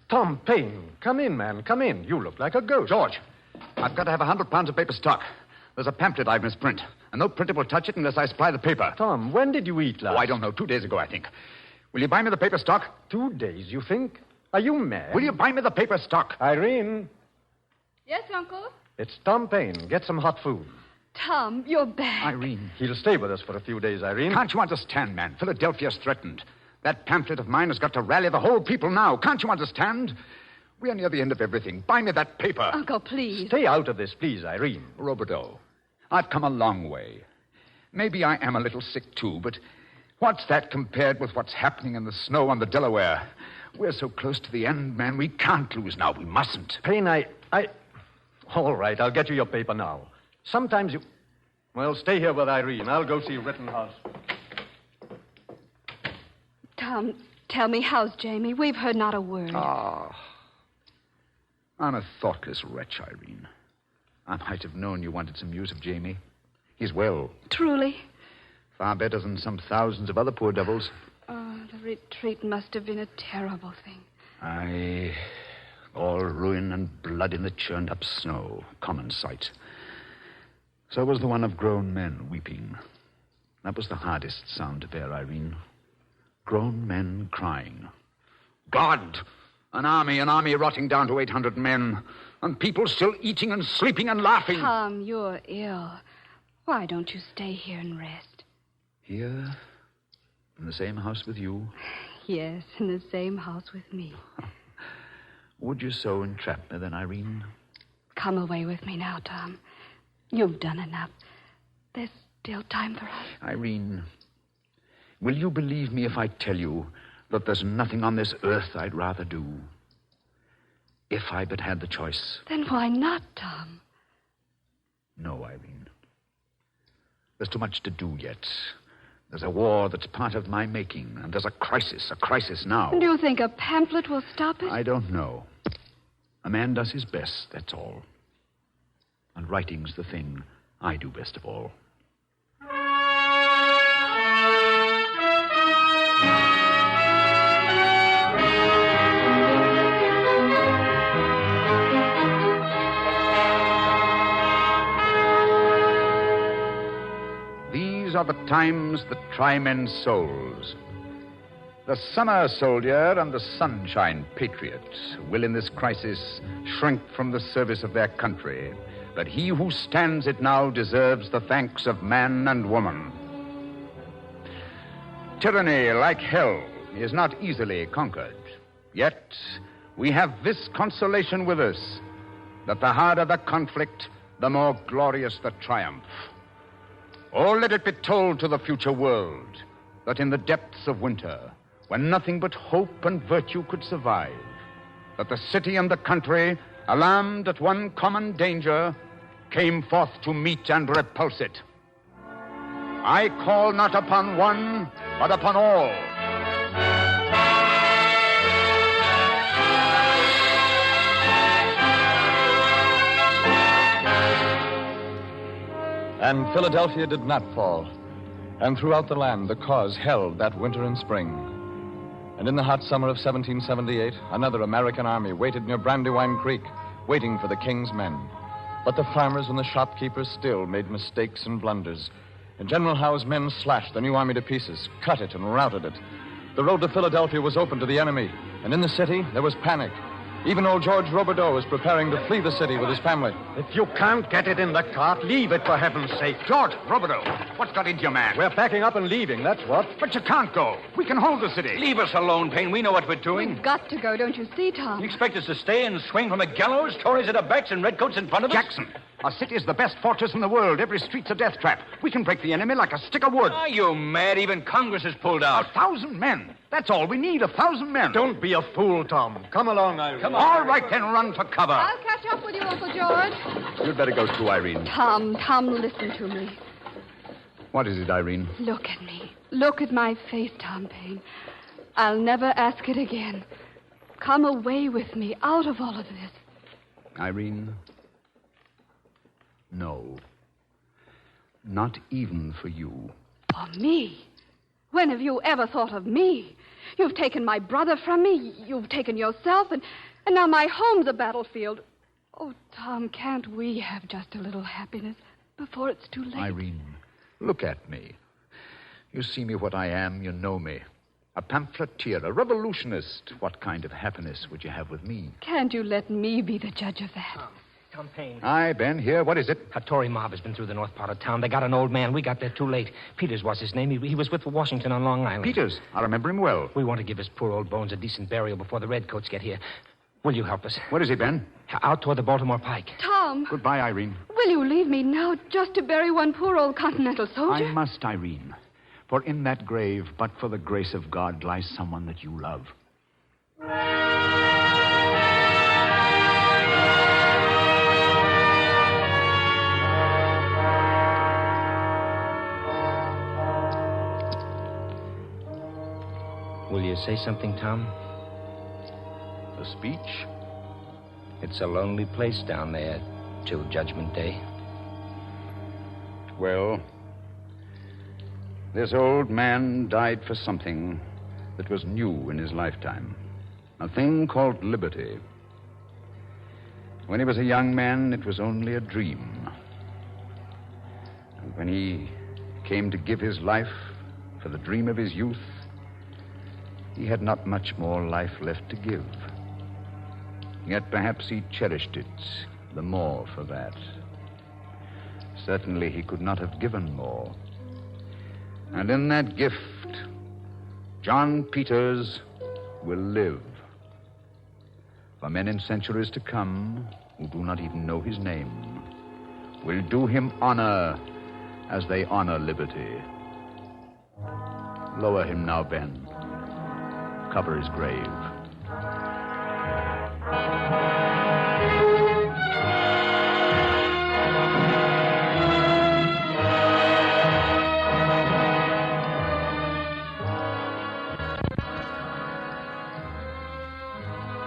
Tom Payne, come in, man. Come in. You look like a ghost. George, I've got to have 100 pounds of paper stock. There's a pamphlet I've misprint, and no printer will touch it unless I supply the paper. Tom, when did you eat last? Oh, I don't know. 2 days ago, I think. Will you buy me the paper stock? 2 days, you think? Are you mad? Will you buy me the paper stock? Irene, Yes, Uncle? it's Tom Payne. Get some hot food. Tom, you're back. Irene. He'll stay with us for a few days, Irene. Can't you understand, man? Philadelphia's threatened. That pamphlet of mine has got to rally the whole people now. Can't you understand? We are near the end of everything. Buy me that paper. Uncle, please. Stay out of this, please, Irene. Roberto, I've come a long way. Maybe I am a little sick, too, but what's that compared with what's happening in the snow on the Delaware? We're so close to the end, man. We can't lose now. We mustn't. Payne, I... All right, I'll get you your paper now. Sometimes you... Well, stay here with Irene. I'll go see Rittenhouse. Tom, tell me, how's Jamie? We've heard not a word. Ah. I'm a thoughtless wretch, Irene. I might have known you wanted some news of Jamie. He's well. Truly? Far better than some thousands of other poor devils. Oh, the retreat must have been a terrible thing. Aye. All ruin and blood in the churned-up snow. Common sight. So was the one of grown men weeping. That was the hardest sound to bear, Irene. Grown men crying. God! An army rotting down to 800 men. And people still eating and sleeping and laughing. Tom, you're ill. Why don't you stay here and rest? Here? In the same house with you? Yes, in the same house with me. Would you so entrap me then, Irene? Come away with me now, Tom. You've done enough. There's still time for us. Irene, will you believe me if I tell you But there's nothing on this earth I'd rather do. If I but had the choice. Then why not, Tom? No, Irene. There's too much to do yet. There's a war that's part of my making, and there's a crisis now. Do you think a pamphlet will stop it? I don't know. A man does his best, that's all. And writing's the thing I do best of all. These are the times that try men's souls. The summer soldier and the sunshine patriot will in this crisis shrink from the service of their country. But he who stands it now deserves the thanks of man and woman. Tyranny, like hell, is not easily conquered. Yet we have this consolation with us, that the harder the conflict, the more glorious the triumph. Oh, let it be told to the future world that in the depths of winter, when nothing but hope and virtue could survive, that the city and the country, alarmed at one common danger, came forth to meet and repulse it. I call not upon one, but upon all. And Philadelphia did not fall. And throughout the land, the cause held that winter and spring. And in the hot summer of 1778, another American army waited near Brandywine Creek, waiting for the king's men. But the farmers and the shopkeepers still made mistakes and blunders. And General Howe's men slashed the new army to pieces, cut it and routed it. The road to Philadelphia was open to the enemy, and in the city, there was panic. Even old George Roberdeau was preparing to flee the city with his family. If you can't get it in the cart, leave it, for heaven's sake. George, Roberdeau, what's got into your man? We're packing up and leaving, that's what. But you can't go. We can hold the city. Leave us alone, Payne. We know what we're doing. We've got to go, don't you see, Tom? You expect us to stay and swing from a gallows, Tories at our backs and redcoats in front of us? Jackson, our city is the best fortress in the world. Every street's a death trap. We can break the enemy like a stick of wood. Are you mad? Even Congress has pulled out. 1,000 men. That's all we need, 1,000 men. Don't be a fool, Tom. Come along, Irene. Come on. All right, then, run for cover. I'll catch up with you, Uncle George. You'd better go too, Irene. Tom, listen to me. What is it, Irene? Look at me. Look at my face, Tom Payne. I'll never ask it again. Come away with me, out of all of this. Irene, no. Not even for you. For me? When have you ever thought of me? You've taken my brother from me. You've taken yourself, and now my home's a battlefield. Oh, Tom, can't we have just a little happiness before it's too late? Irene, look at me. You see me what I am, you know me. A pamphleteer, a revolutionist. What kind of happiness would you have with me? Can't you let me be the judge of that? Tom Payne. Hi, Ben, here. What is it? A Tory mob has been through the north part of town. They got an old man. We got there too late. Peters was his name. He was with Washington on Long Island. Peters? I remember him well. We want to give his poor old bones a decent burial before the redcoats get here. Will you help us? Where is he, Ben? Out toward the Baltimore Pike. Tom! Goodbye, Irene. Will you leave me now just to bury one poor old Continental soldier? I must, Irene. For in that grave, but for the grace of God, lies someone that you love. Will you say something, Tom? A speech? It's a lonely place down there till Judgment Day. Well, this old man died for something that was new in his lifetime. A thing called liberty. When he was a young man, it was only a dream. And when he came to give his life for the dream of his youth, he had not much more life left to give. Yet perhaps he cherished it the more for that. Certainly he could not have given more. And in that gift, John Peters will live. For men in centuries to come, who do not even know his name, will do him honor as they honor liberty. Lower him now, Ben. cover his grave.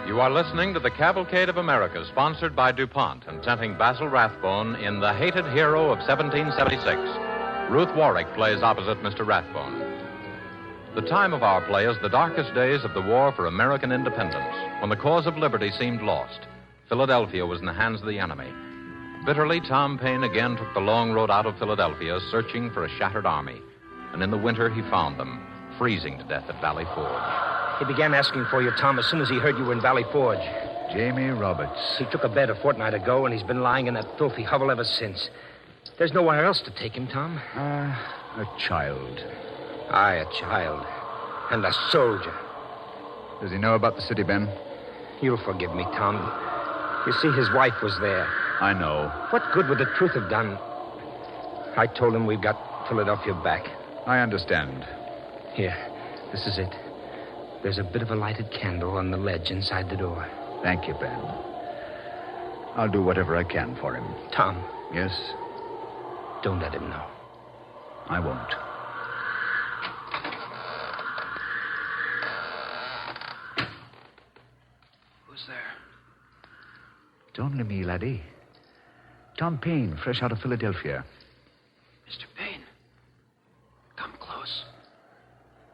You are listening to the Cavalcade of America, sponsored by DuPont and presenting Basil Rathbone in The Hated Hero of 1776. Ruth Warwick plays opposite Mr. Rathbone. The time of our play is the darkest days of the war for American independence, when the cause of liberty seemed lost. Philadelphia was in the hands of the enemy. Bitterly, Tom Paine again took the long road out of Philadelphia, searching for a shattered army. And in the winter, he found them, freezing to death at Valley Forge. He began asking for you, Tom, as soon as he heard you were in Valley Forge. Jamie Roberts. He took a bed a fortnight ago, and he's been lying in that filthy hovel ever since. There's nowhere else to take him, Tom. A child. Aye, a child. And a soldier. Does he know about the city, Ben? You'll forgive me, Tom. You see, his wife was there. I know. What good would the truth have done? I told him we've got Philadelphia back. I understand. Here, this is it. There's a bit of a lighted candle on the ledge inside the door. Thank you, Ben. I'll do whatever I can for him. Tom. Yes? Don't let him know. I won't. Who's there? It's only me, laddie. Tom Paine, fresh out of Philadelphia. Mr. Paine, come close.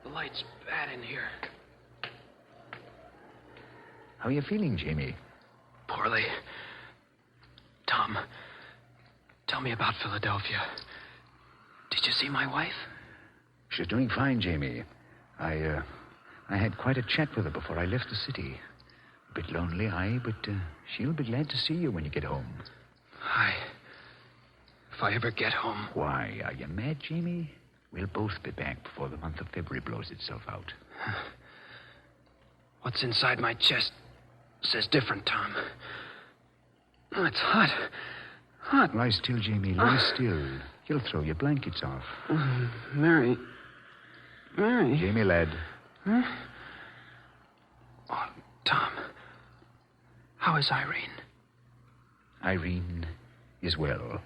The light's bad in here. How are you feeling, Jamie? Poorly. Tom, tell me about Philadelphia. Did you see my wife? She's doing fine, Jamie. I had quite a chat with her before I left the city. A bit lonely, aye, but she'll be glad to see you when you get home. Aye. If I ever get home. Why, are you mad, Jamie? We'll both be back before the month of February blows itself out. What's inside my chest says different, Tom. Oh, it's hot. Hot. Lie still, Jamie. Lie still. You'll throw your blankets off. Mary. Jamie, lad. Huh? Oh, Tom. How is Irene? Irene is well.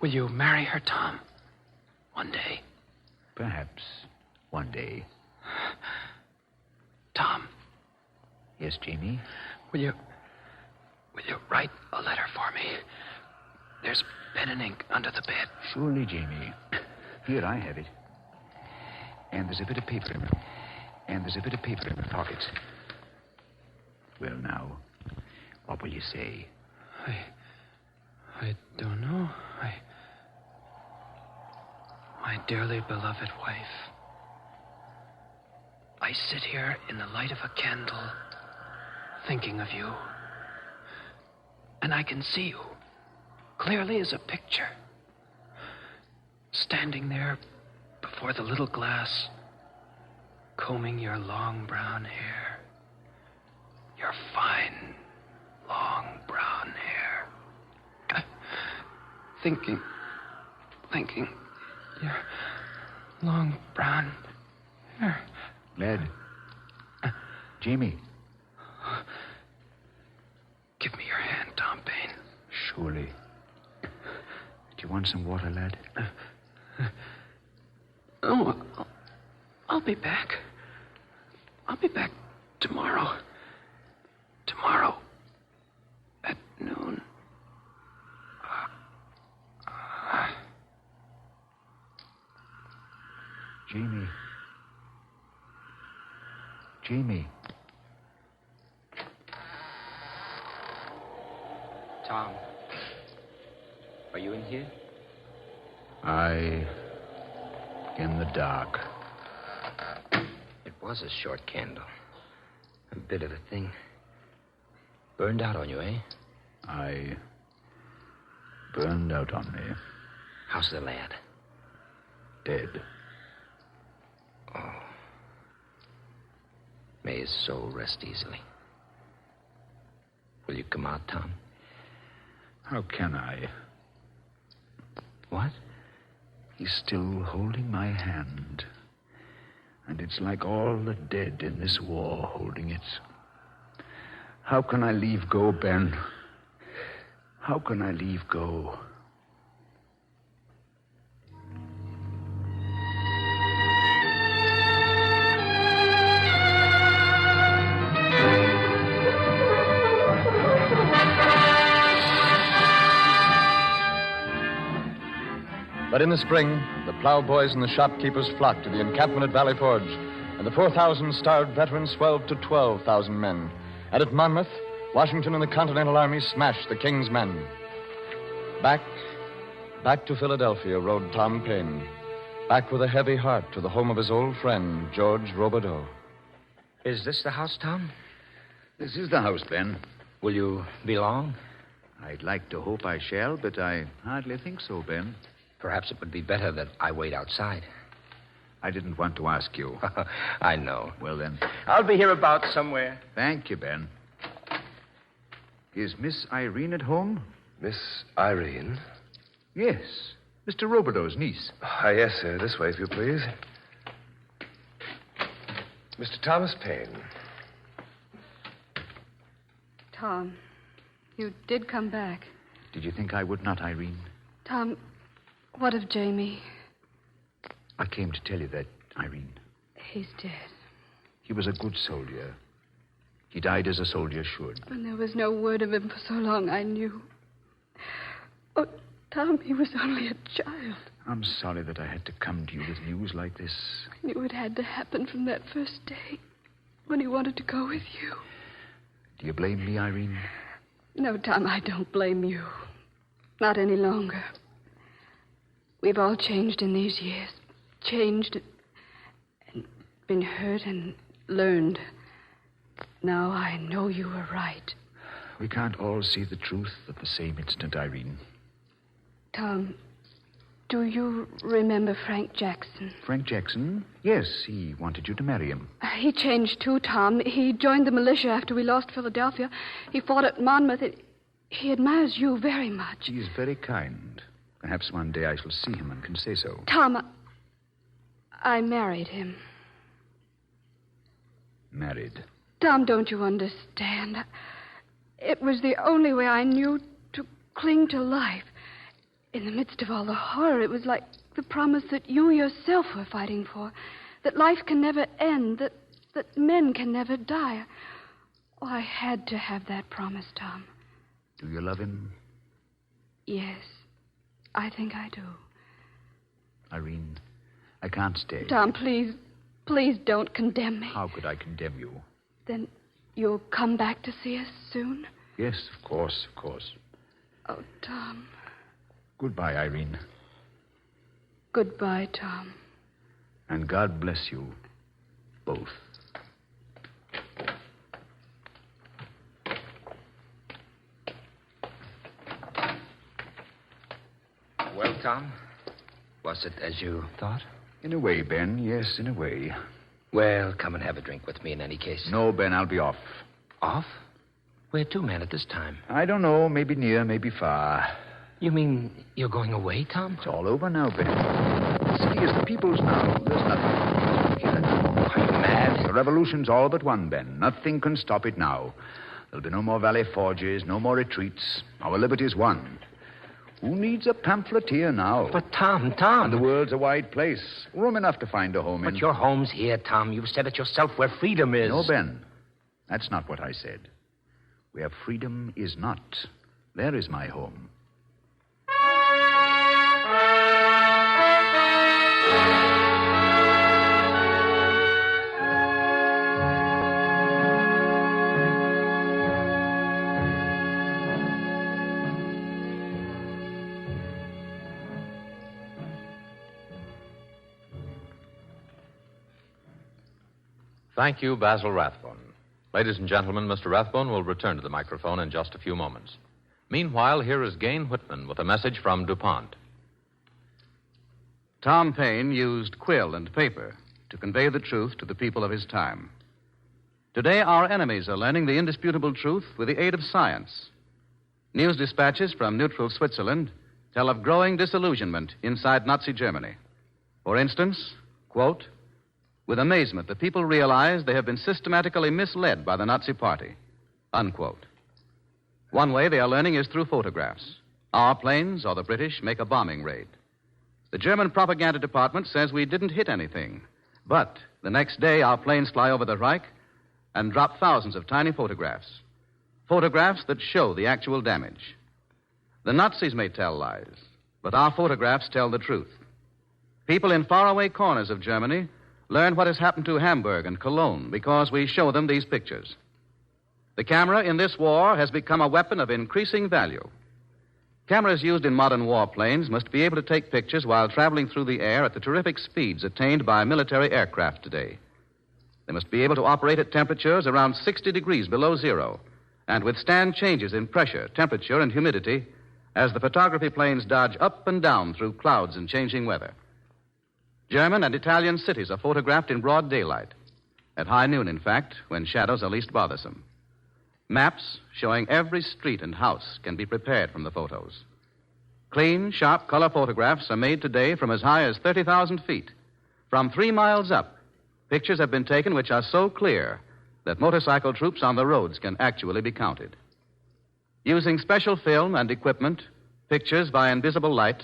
Will you marry her, Tom? One day. Perhaps. One day. Tom. Yes, Jamie? Will you write a letter for me? There's pen and ink under the bed. Surely, Jamie. Here, I have it. And there's a bit of paper in it. And there's a bit of paper in the pocket. Well, now, what will you say? I don't know. My dearly beloved wife. I sit here in the light of a candle, thinking of you. And I can see you, clearly as a picture, standing there before the little glass, combing your long brown hair. Your fine, long brown hair. Thinking, your long brown hair. Lad. Jamie. Give me your hand, Tom Paine. Surely. Do you want some water, lad? I'll be back. I'll be back tomorrow. Tomorrow at noon. Jamie. Tom, are you in here? I... in the dark. It was a short candle. A bit of a thing. Burned out on you, eh? I... burned out on me. How's the lad? Dead. Oh. May his soul rest easily. Will you come out, Tom? How can I? What? He's still holding my hand. And it's like all the dead in this war holding it. How can I leave go, Ben? How can I leave go? But in the spring, the plowboys and the shopkeepers flocked to the encampment at Valley Forge, and the 4,000 starved veterans swelled to 12,000 men. And at Monmouth, Washington and the Continental Army smashed the King's men. Back to Philadelphia rode Tom Paine. Back with a heavy heart to the home of his old friend, George Robideau. Is this the house, Tom? This is the house, Ben. Will you be long? I'd like to hope I shall, but I hardly think so, Ben. Perhaps it would be better that I wait outside. I didn't want to ask you. I know. Well, then. I'll be hereabouts somewhere. Thank you, Ben. Is Miss Irene at home? Miss Irene? Yes. Mr. Robideau's niece. Yes, sir. This way, if you please. Mr. Thomas Paine. Tom, you did come back. Did you think I would not, Irene? Tom, what of Jamie? I came to tell you that, Irene. He's dead. He was a good soldier. He died as a soldier should. And there was no word of him for so long, I knew. Oh, Tom, he was only a child. I'm sorry that I had to come to you with news like this. I knew it had to happen from that first day when he wanted to go with you. Do you blame me, Irene? No, Tom, I don't blame you. Not any longer. We've all changed in these years. Changed and been hurt and learned. Now I know you were right. We can't all see the truth at the same instant, Irene. Tom, do you remember Frank Jackson? Frank Jackson? Yes, he wanted you to marry him. He changed too, Tom. He joined the militia after we lost Philadelphia. He fought at Monmouth. He admires you very much. He is very kind. Perhaps one day I shall see him and can say so. Tom, I married him. Married? Tom, don't you understand? It was the only way I knew to cling to life. In the midst of all the horror, it was like the promise that you yourself were fighting for. That life can never end. That men can never die. Oh, I had to have that promise, Tom. Do you love him? Yes, I think I do. Irene, I can't stay. Tom, please don't condemn me. How could I condemn you? Then you'll come back to see us soon? Yes, of course, of course. Oh, Tom. Goodbye, Irene. Goodbye, Tom. And God bless you both. Well, Tom, was it as you thought? In a way, Ben, yes, in a way. Well, come and have a drink with me in any case. No, Ben, I'll be off. Off? Where to, man, at this time? I don't know. Maybe near, maybe far. You mean you're going away, Tom? It's all over now, Ben. The city is the people's now. There's nothing here. Are you mad? The revolution's all but won, Ben. Nothing can stop it now. There'll be no more Valley Forges, no more retreats. Our liberty's won. Who needs a pamphleteer now? But, Tom... And the world's a wide place. Room enough to find a home in. But your home's here, Tom. You've said it yourself, where freedom is. No, Ben. That's not what I said. Where freedom is not. There is my home. Thank you, Basil Rathbone. Ladies and gentlemen, Mr. Rathbone will return to the microphone in just a few moments. Meanwhile, here is Gain Whitman with a message from DuPont. Tom Paine used quill and paper to convey the truth to the people of his time. Today, our enemies are learning the indisputable truth with the aid of science. News dispatches from neutral Switzerland tell of growing disillusionment inside Nazi Germany. For instance, quote, With amazement, the people realize they have been systematically misled by the Nazi Party. Unquote. One way they are learning is through photographs. Our planes or the British make a bombing raid. The German propaganda department says we didn't hit anything. But the next day, our planes fly over the Reich and drop thousands of tiny photographs. Photographs that show the actual damage. The Nazis may tell lies, but our photographs tell the truth. People in faraway corners of Germany learn what has happened to Hamburg and Cologne because we show them these pictures. The camera in this war has become a weapon of increasing value. Cameras used in modern warplanes must be able to take pictures while traveling through the air at the terrific speeds attained by military aircraft today. They must be able to operate at temperatures around 60 degrees below zero and withstand changes in pressure, temperature, and humidity as the photography planes dodge up and down through clouds and changing weather. German and Italian cities are photographed in broad daylight. At high noon, in fact, when shadows are least bothersome. Maps showing every street and house can be prepared from the photos. Clean, sharp color photographs are made today from as high as 30,000 feet. From 3 miles up, pictures have been taken which are so clear that motorcycle troops on the roads can actually be counted. Using special film and equipment, pictures by invisible light,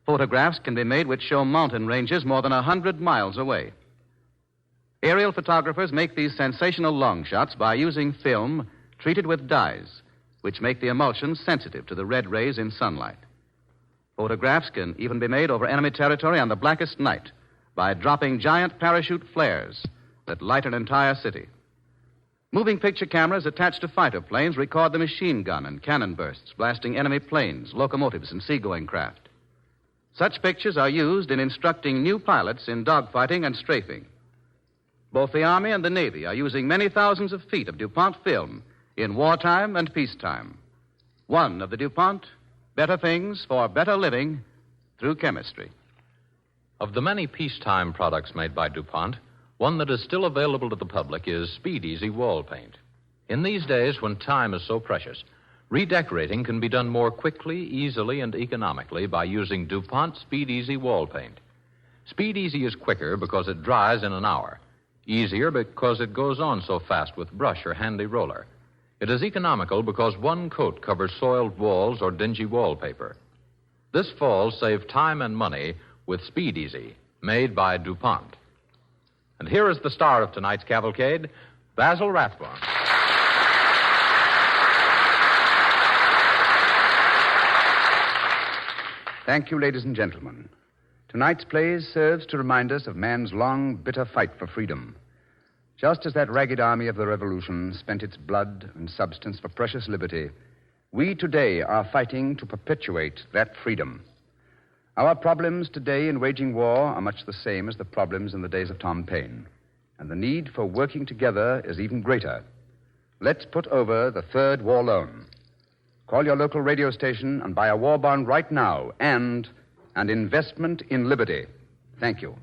photographs can be made which show mountain ranges more than 100 miles away. Aerial photographers make these sensational long shots by using film treated with dyes, which make the emulsions sensitive to the red rays in sunlight. Photographs can even be made over enemy territory on the blackest night by dropping giant parachute flares that light an entire city. Moving picture cameras attached to fighter planes record the machine gun and cannon bursts blasting enemy planes, locomotives, and seagoing craft. Such pictures are used in instructing new pilots in dogfighting and strafing. Both the Army and the Navy are using many thousands of feet of DuPont film in wartime and peacetime. One of the DuPont, better things for better living through chemistry. Of the many peacetime products made by DuPont, one that is still available to the public is Speed Easy Wall Paint. In these days when time is so precious, redecorating can be done more quickly, easily, and economically by using DuPont Speed Easy Wall Paint. Speed Easy is quicker because it dries in an hour. Easier because it goes on so fast with brush or handy roller. It is economical because one coat covers soiled walls or dingy wallpaper. This fall, save time and money with Speed Easy, made by DuPont. And here is the star of tonight's cavalcade, Basil Rathbone. Thank you, ladies and gentlemen. Tonight's play serves to remind us of man's long, bitter fight for freedom. Just as that ragged army of the Revolution spent its blood and substance for precious liberty, we today are fighting to perpetuate that freedom. Our problems today in waging war are much the same as the problems in the days of Tom Paine, and the need for working together is even greater. Let's put over the third war loan. Call your local radio station and buy a war bond right now and an investment in liberty. Thank you.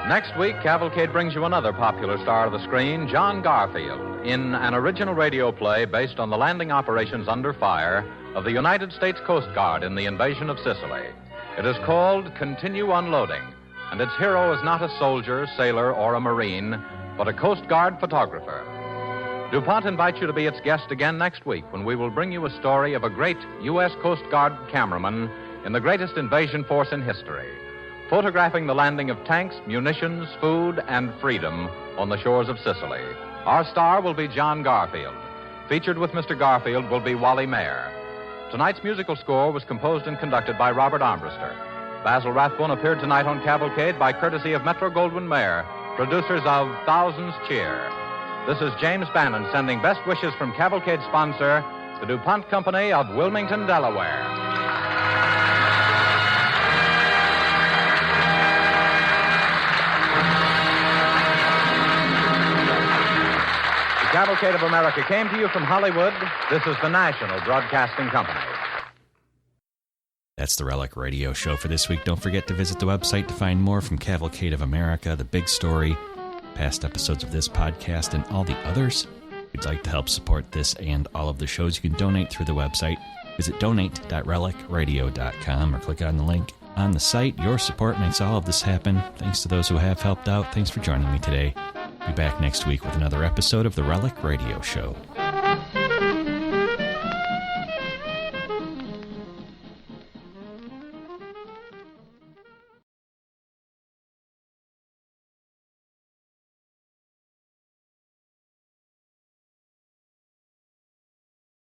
Next week, Cavalcade brings you another popular star of the screen, John Garfield, in an original radio play based on the landing operations under fire of the United States Coast Guard in the invasion of Sicily. It is called Continue Unloading, and its hero is not a soldier, sailor, or a Marine, but a Coast Guard photographer. DuPont invites you to be its guest again next week when we will bring you a story of a great U.S. Coast Guard cameraman in the greatest invasion force in history, photographing the landing of tanks, munitions, food, and freedom on the shores of Sicily. Our star will be John Garfield. Featured with Mr. Garfield will be Wally Mayer. Tonight's musical score was composed and conducted by Robert Armbruster. Basil Rathbone appeared tonight on Cavalcade by courtesy of Metro-Goldwyn-Mayer, producers of Thousands Cheer. This is James Bannon sending best wishes from Cavalcade sponsor, the DuPont Company of Wilmington, Delaware. The Cavalcade of America came to you from Hollywood. This is the National Broadcasting Company. That's the Relic Radio Show for this week. Don't forget to visit the website to find more from Cavalcade of America, The Big Story, past episodes of this podcast, and all the others. If you'd like to help support this and all of the shows, you can donate through the website. Visit donate.relicradio.com or click on the link on the site. Your support makes all of this happen. Thanks to those who have helped out. Thanks for joining me today. Be back next week with another episode of the Relic Radio Show.